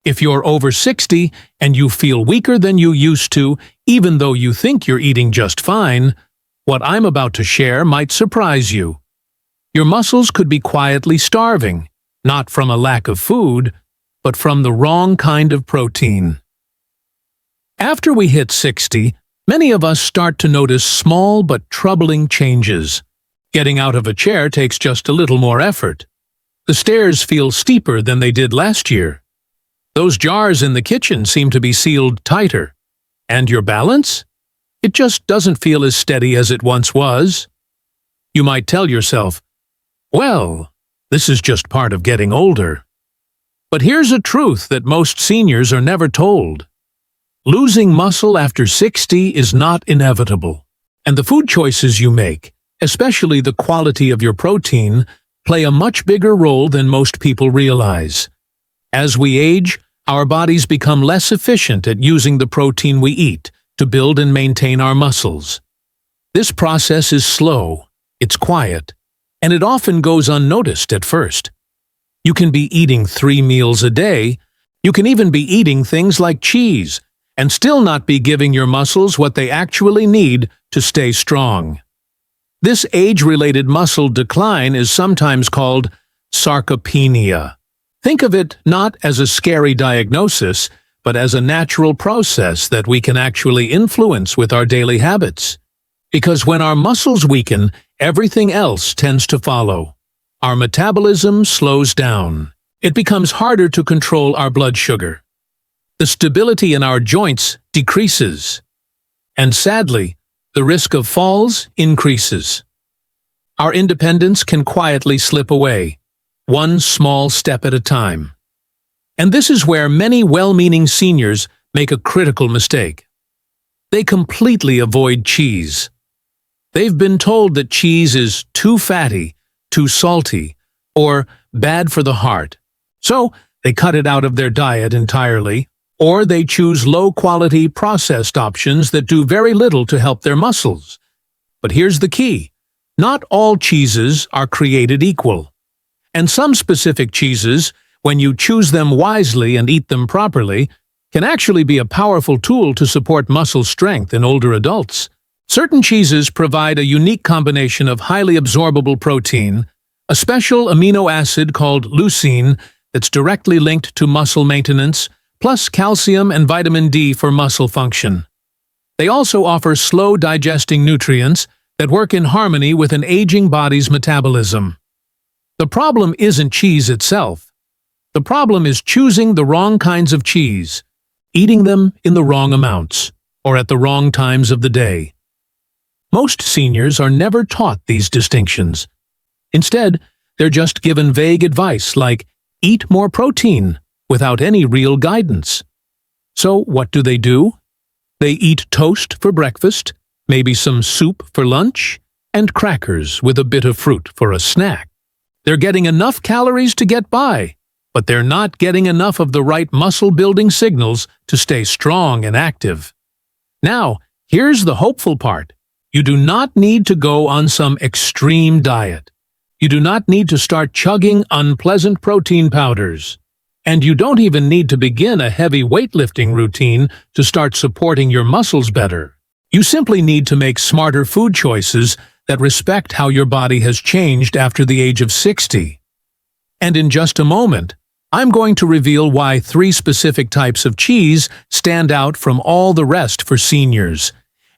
If you're over 60 and you feel weaker than you used to, even though you think you're eating just fine, what I'm about to share might surprise you. Your muscles could be quietly starving, not from a lack of food, but from the wrong kind of protein. After we hit 60, many of us start to notice small but troubling changes. Getting out of a chair takes just a little more effort. The stairs feel steeper than they did last year. Those jars in the kitchen seem to be sealed tighter. And your balance? It just doesn't feel as steady as it once was. You might tell yourself, well, this is just part of getting older. But here's a truth that most seniors are never told. Losing muscle after 60 is not inevitable, and the food choices you make, especially the quality of your protein, play a much bigger role than most people realize. As we age, our bodies become less efficient at using the protein we eat to build and maintain our muscles. This process is slow, it's quiet, and it often goes unnoticed at first. You can be eating 3 meals a day, you can even be eating things like cheese, and still not be giving your muscles what they actually need to stay strong. This age-related muscle decline is sometimes called sarcopenia. Think of it not as a scary diagnosis, but as a natural process that we can actually influence with our daily habits. Because when our muscles weaken, everything else tends to follow. Our metabolism slows down. It becomes harder to control our blood sugar. The stability in our joints decreases. And sadly, the risk of falls increases. Our independence can quietly slip away, one small step at a time. And this is where many well-meaning seniors make a critical mistake. They completely avoid cheese. They've been told that cheese is too fatty, too salty, or bad for the heart. So they cut it out of their diet entirely, or they choose low-quality processed options that do very little to help their muscles. But here's the key. Not all cheeses are created equal. And some specific cheeses, when you choose them wisely and eat them properly, can actually be a powerful tool to support muscle strength in older adults. Certain cheeses provide a unique combination of highly absorbable protein, a special amino acid called leucine that's directly linked to muscle maintenance, plus calcium and vitamin D for muscle function. They also offer slow-digesting nutrients that work in harmony with an aging body's metabolism. The problem isn't cheese itself. The problem is choosing the wrong kinds of cheese, eating them in the wrong amounts, or at the wrong times of the day. Most seniors are never taught these distinctions. Instead, they're just given vague advice like, eat more protein, without any real guidance. So what do? They eat toast for breakfast, maybe some soup for lunch, and crackers with a bit of fruit for a snack. They're getting enough calories to get by, but they're not getting enough of the right muscle-building signals to stay strong and active. Now, here's the hopeful part. You do not need to go on some extreme diet. You do not need to start chugging unpleasant protein powders. And you don't even need to begin a heavy weightlifting routine to start supporting your muscles better. You simply need to make smarter food choices that respect how your body has changed after the age of 60. And in just a moment, I'm going to reveal why 3 specific types of cheese stand out from all the rest for seniors,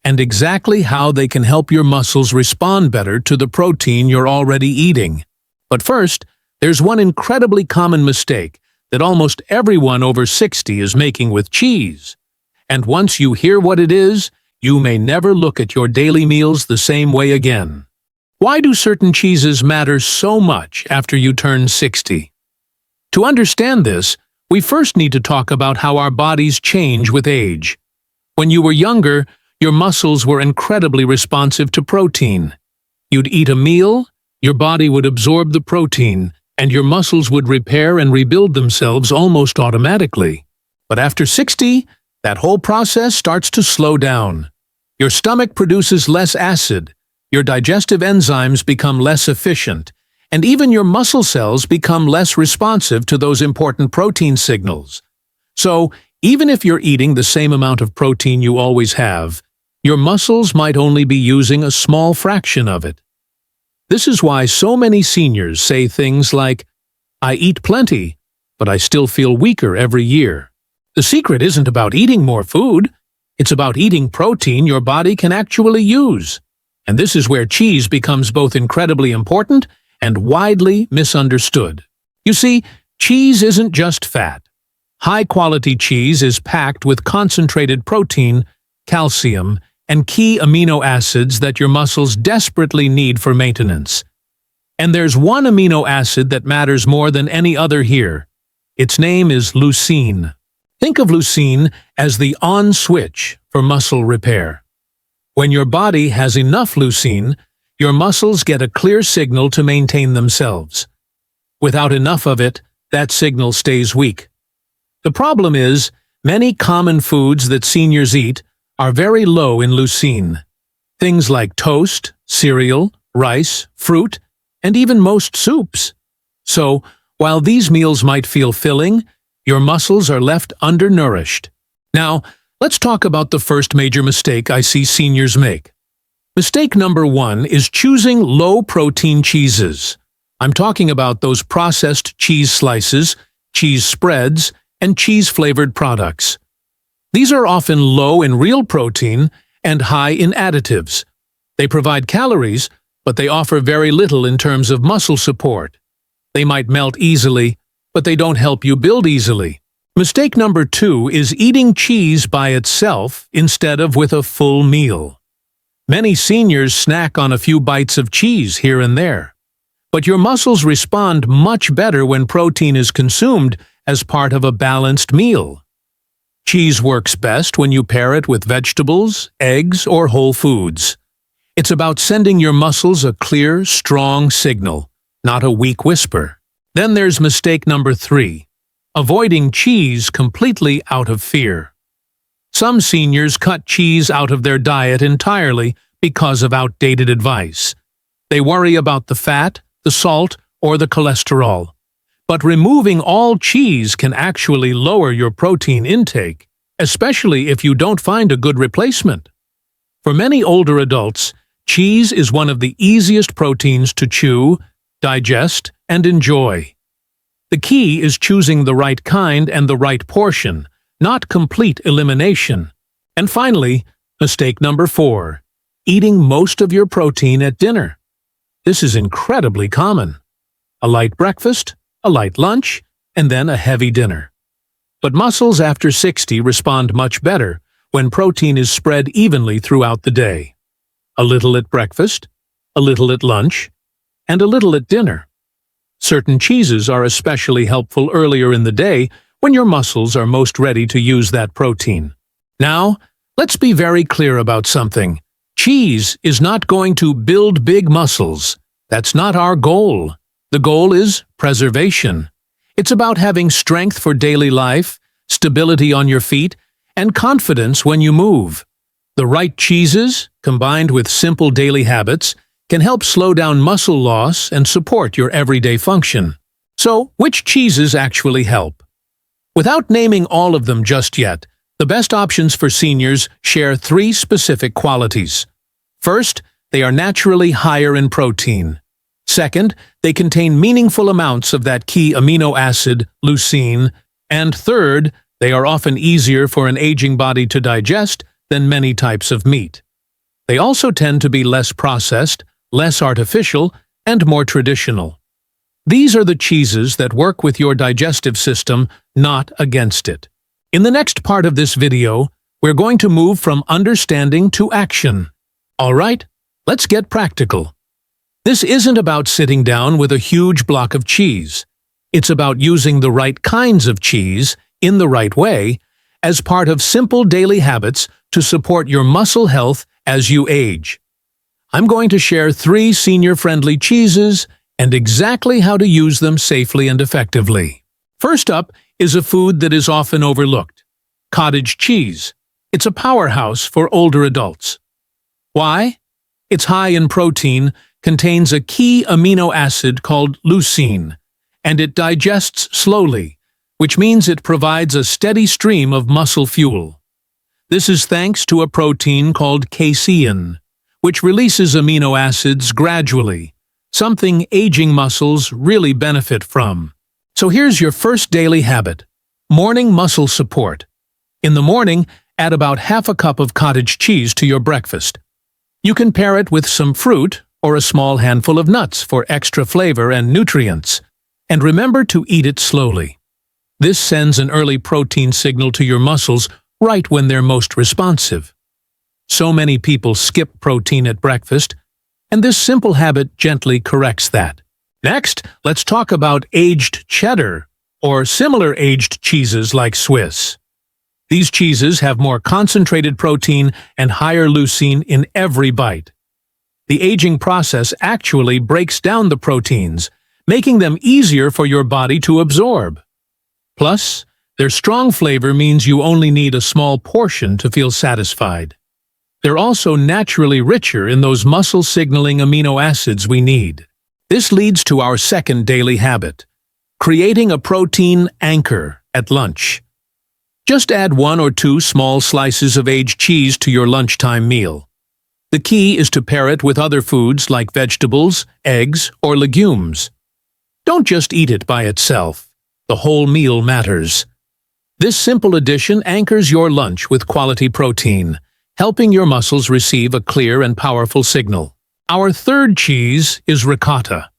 and exactly how they can help your muscles respond better to the protein you're already eating. But first, there's one incredibly common mistake that almost everyone over 60 is making with cheese. And once you hear what it is, you may never look at your daily meals the same way again. Why do certain cheeses matter so much after you turn 60? To understand this, we first need to talk about how our bodies change with age. When you were younger, your muscles were incredibly responsive to protein. You'd eat a meal, your body would absorb the protein, and your muscles would repair and rebuild themselves almost automatically. But after 60, that whole process starts to slow down. Your stomach produces less acid, your digestive enzymes become less efficient, and even your muscle cells become less responsive to those important protein signals. So, even if you're eating the same amount of protein you always have, your muscles might only be using a small fraction of it. This is why so many seniors say things like, "I eat plenty, but I still feel weaker every year." The secret isn't about eating more food. It's about eating protein your body can actually use. And this is where cheese becomes both incredibly important and widely misunderstood. You see, cheese isn't just fat. High-quality cheese is packed with concentrated protein, calcium, and key amino acids that your muscles desperately need for maintenance. And there's one amino acid that matters more than any other here. Its name is leucine. Think of leucine as the on switch for muscle repair. When your body has enough leucine, your muscles get a clear signal to maintain themselves. Without enough of it, that signal stays weak. The problem is, many common foods that seniors eat are very low in leucine. Things like toast, cereal, rice, fruit, and even most soups. So, while these meals might feel filling, your muscles are left undernourished. Now, let's talk about the first major mistake I see seniors make. Mistake number 1 is choosing low-protein cheeses. I'm talking about those processed cheese slices, cheese spreads, and cheese-flavored products. These are often low in real protein and high in additives. They provide calories, but they offer very little in terms of muscle support. They might melt easily, but they don't help you build easily. Mistake number 2 is eating cheese by itself instead of with a full meal. Many seniors snack on a few bites of cheese here and there. But your muscles respond much better when protein is consumed as part of a balanced meal. Cheese works best when you pair it with vegetables, eggs, or whole foods. It's about sending your muscles a clear, strong signal, not a weak whisper. Then there's mistake number 3, avoiding cheese completely out of fear. Some seniors cut cheese out of their diet entirely because of outdated advice. They worry about the fat, the salt, or the cholesterol. But removing all cheese can actually lower your protein intake, especially if you don't find a good replacement. For many older adults, cheese is one of the easiest proteins to chew, digest, and enjoy. The key is choosing the right kind and the right portion, not complete elimination. And finally, mistake number 4, eating most of your protein at dinner. This is incredibly common. A light breakfast, a light lunch, and then a heavy dinner. But muscles after 60 respond much better when protein is spread evenly throughout the day. A little at breakfast, a little at lunch, and a little at dinner. Certain cheeses are especially helpful earlier in the day when your muscles are most ready to use that protein. Now, let's be very clear about something. Cheese is not going to build big muscles. That's not our goal. The goal is preservation. It's about having strength for daily life, stability on your feet, and confidence when you move. The right cheeses, combined with simple daily habits, can help slow down muscle loss and support your everyday function. So, which cheeses actually help? Without naming all of them just yet, the best options for seniors share 3 specific qualities. First, they are naturally higher in protein. Second, they contain meaningful amounts of that key amino acid, leucine. And third, they are often easier for an aging body to digest than many types of meat. They also tend to be less processed, less artificial, and more traditional. These are the cheeses that work with your digestive system, not against it. In the next part of this video, we're going to move from understanding to action. All right, let's get practical. This isn't about sitting down with a huge block of cheese. It's about using the right kinds of cheese, in the right way, as part of simple daily habits to support your muscle health as you age. I'm going to share 3 senior-friendly cheeses and exactly how to use them safely and effectively. First up is a food that is often overlooked: cottage cheese. It's a powerhouse for older adults. Why? It's high in protein, contains a key amino acid called leucine, and it digests slowly, which means it provides a steady stream of muscle fuel. This is thanks to a protein called casein, which releases amino acids gradually, something aging muscles really benefit from. So here's your first daily habit: morning muscle support. In the morning, add about half a cup of cottage cheese to your breakfast. You can pair it with some fruit or a small handful of nuts for extra flavor and nutrients. And remember to eat it slowly. This sends an early protein signal to your muscles right when they're most responsive. So many people skip protein at breakfast, and this simple habit gently corrects that. Next, let's talk about aged cheddar, or similar aged cheeses like Swiss. These cheeses have more concentrated protein and higher leucine in every bite. The aging process actually breaks down the proteins, making them easier for your body to absorb. Plus, their strong flavor means you only need a small portion to feel satisfied. They're also naturally richer in those muscle-signaling amino acids we need. This leads to our second daily habit: creating a protein anchor at lunch. Just add 1 or 2 small slices of aged cheese to your lunchtime meal. The key is to pair it with other foods like vegetables, eggs, or legumes. Don't just eat it by itself. The whole meal matters. This simple addition anchors your lunch with quality protein, helping your muscles receive a clear and powerful signal. Our third cheese is ricotta.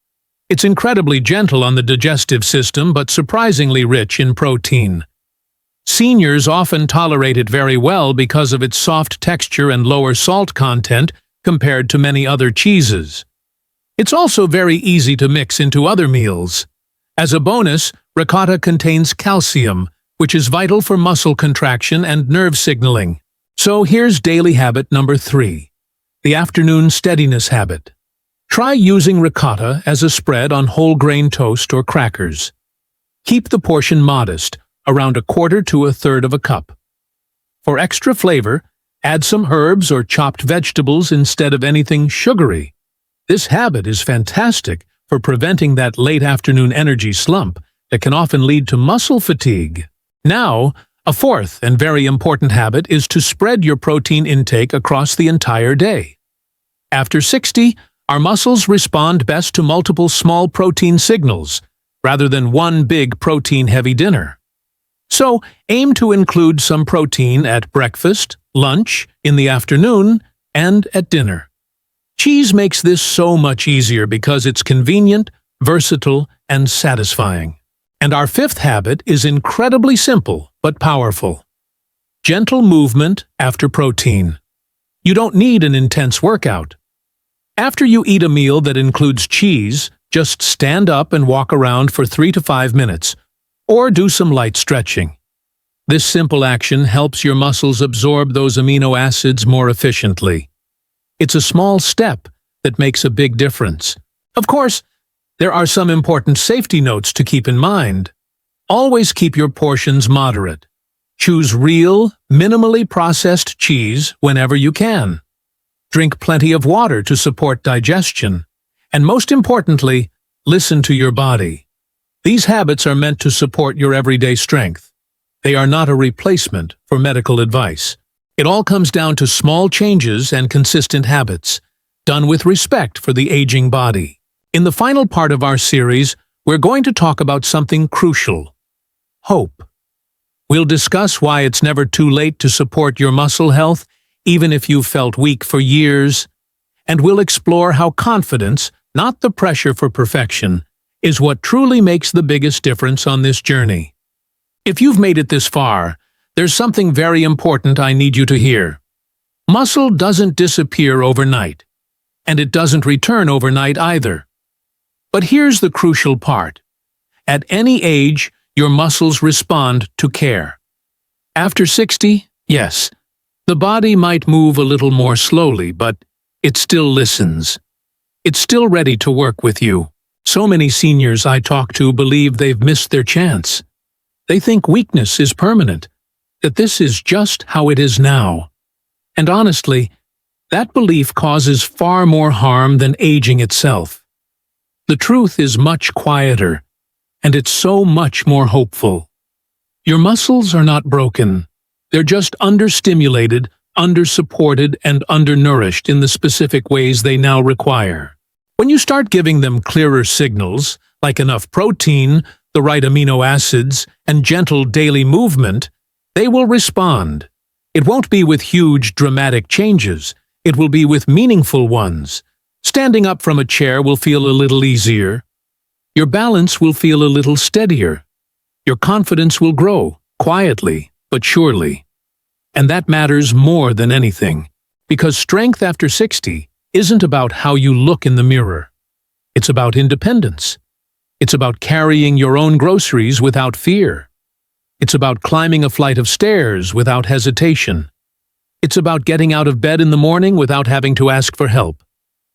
It's incredibly gentle on the digestive system but surprisingly rich in protein. Seniors often tolerate it very well because of its soft texture and lower salt content compared to many other cheeses. It's also very easy to mix into other meals. As a bonus, ricotta contains calcium, which is vital for muscle contraction and nerve signaling. So here's daily habit number 3, the afternoon steadiness habit. Try using ricotta as a spread on whole grain toast or crackers. Keep the portion modest, around 1/4 to 1/3 of a cup. For extra flavor, add some herbs or chopped vegetables instead of anything sugary. This habit is fantastic for preventing that late afternoon energy slump that can often lead to muscle fatigue. Now, a fourth and very important habit is to spread your protein intake across the entire day. After 60, our muscles respond best to multiple small protein signals, rather than one big protein-heavy dinner. So, aim to include some protein at breakfast, lunch, in the afternoon, and at dinner. Cheese makes this so much easier because it's convenient, versatile, and satisfying. And our fifth habit is incredibly simple but powerful. Gentle movement after protein. You don't need an intense workout. After you eat a meal that includes cheese, just stand up and walk around for 3 to 5 minutes, or do some light stretching. This simple action helps your muscles absorb those amino acids more efficiently. It's a small step that makes a big difference. Of course, there are some important safety notes to keep in mind. Always keep your portions moderate. Choose real, minimally processed cheese whenever you can. Drink plenty of water to support digestion. And most importantly, listen to your body. These habits are meant to support your everyday strength. They are not a replacement for medical advice. It all comes down to small changes and consistent habits, done with respect for the aging body. In the final part of our series, we're going to talk about something crucial: hope. We'll discuss why it's never too late to support your muscle health, even if you've felt weak for years. And we'll explore how confidence, not the pressure for perfection, is what truly makes the biggest difference on this journey. If you've made it this far, there's something very important I need you to hear. Muscle doesn't disappear overnight, and it doesn't return overnight either. But here's the crucial part. At any age, your muscles respond to care. After 60, yes, the body might move a little more slowly, but it still listens. It's still ready to work with you. So many seniors I talk to believe they've missed their chance. They think weakness is permanent, that this is just how it is now. And honestly, that belief causes far more harm than aging itself. The truth is much quieter, and it's so much more hopeful. Your muscles are not broken. They're just understimulated, undersupported, and undernourished in the specific ways they now require. When you start giving them clearer signals, like enough protein, the right amino acids, and gentle daily movement, they will respond. It won't be with huge, dramatic changes. It will be with meaningful ones. Standing up from a chair will feel a little easier. Your balance will feel a little steadier. Your confidence will grow, quietly but surely. And that matters more than anything, because strength after 60 isn't about how you look in the mirror. It's about independence. It's about carrying your own groceries without fear. It's about climbing a flight of stairs without hesitation. It's about getting out of bed in the morning without having to ask for help.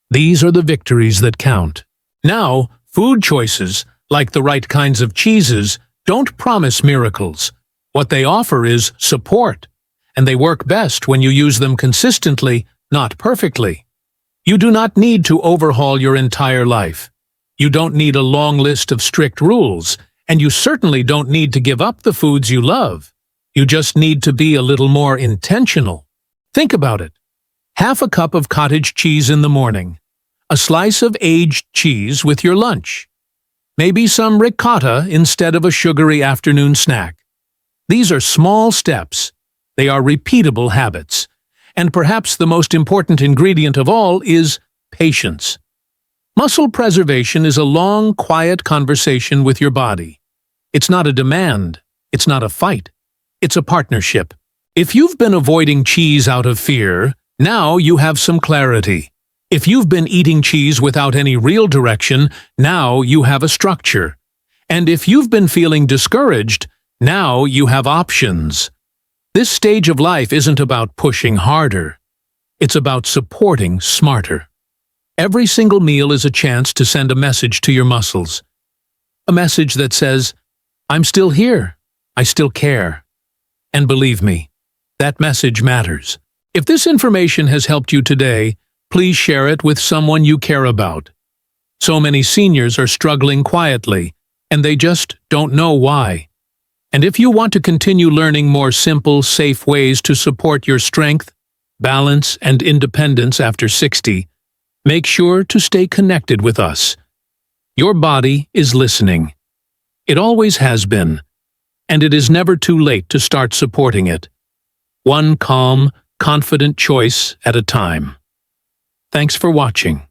These are the victories that count. Now, food choices, like the right kinds of cheeses, don't promise miracles. What they offer is support, and they work best when you use them consistently, not perfectly. You do not need to overhaul your entire life. You don't need a long list of strict rules, and you certainly don't need to give up the foods you love. You just need to be a little more intentional. Think about it. Half a cup of cottage cheese in the morning. A slice of aged cheese with your lunch. Maybe some ricotta instead of a sugary afternoon snack. These are small steps. They are repeatable habits. And perhaps the most important ingredient of all is patience. Muscle preservation is a long, quiet conversation with your body. It's not a demand. It's not a fight. It's a partnership. If you've been avoiding cheese out of fear, now you have some clarity. If you've been eating cheese without any real direction, now you have a structure. And if you've been feeling discouraged, now you have options. This stage of life isn't about pushing harder. It's about supporting smarter. Every single meal is a chance to send a message to your muscles. A message that says, I'm still here. I still care. And believe me, that message matters. If this information has helped you today, please share it with someone you care about. So many seniors are struggling quietly, and they just don't know why. And if you want to continue learning more simple, safe ways to support your strength, balance, and independence after 60, make sure to stay connected with us. Your body is listening. It always has been, and it is never too late to start supporting it. One calm, confident choice at a time. Thanks for watching.